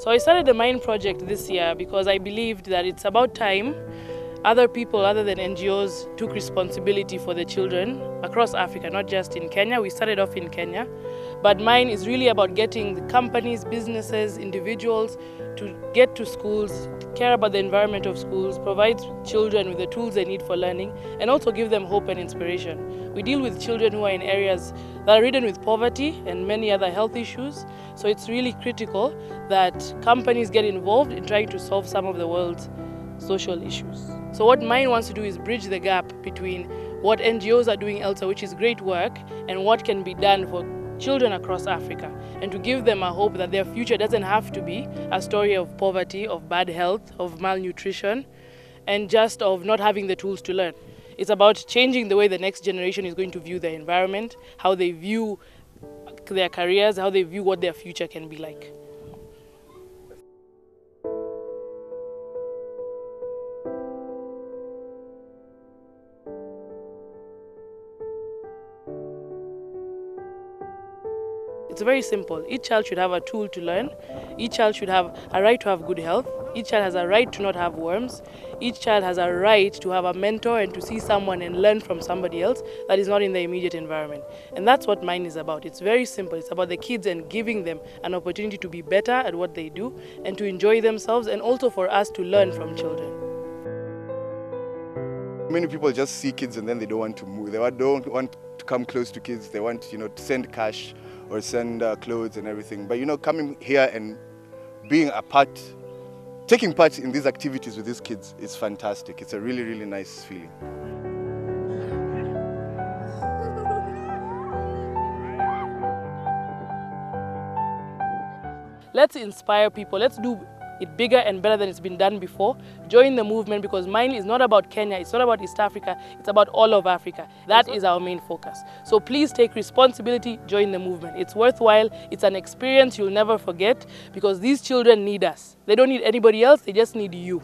So I started the Mine project this year because I believed that it's about time other people other than NGOs took responsibility for the children across Africa, not just in Kenya. We started off in Kenya, but Mine is really about getting the companies, businesses, individuals to get to schools, care about the environment of schools, provide children with the tools they need for learning, and also give them hope and inspiration. We deal with children who are in areas that are ridden with poverty and many other health issues, so it's really critical that companies get involved in trying to solve some of the world's social issues. So what Mine wants to do is bridge the gap between what NGOs are doing elsewhere, which is great work, and what can be done for children across Africa, and to give them a hope that their future doesn't have to be a story of poverty, of bad health, of malnutrition, and just of not having the tools to learn. It's about changing the way the next generation is going to view their environment, how they view their careers, how they view what their future can be like. It's very simple. Each child should have a tool to learn. Each child should have a right to have good health. Each child has a right to not have worms. Each child has a right to have a mentor and to see someone and learn from somebody else that is not in the immediate environment. And that's what Mine is about. It's very simple. It's about the kids and giving them an opportunity to be better at what they do and to enjoy themselves, and also for us to learn from children. Many people just see kids and then they don't want to move. They don't want to come close to kids. They want, to send cash or send clothes and everything. But coming here and being a part, taking part in these activities with these kids is fantastic. It's a really, really nice feeling. Let's inspire people. Let's do it bigger and better than it's been done before. Join the movement, because Mine is not about Kenya, it's not about East Africa, it's about all of Africa. That is our main focus. So please take responsibility, join the movement. It's worthwhile, it's an experience you'll never forget, because these children need us. They don't need anybody else, they just need you.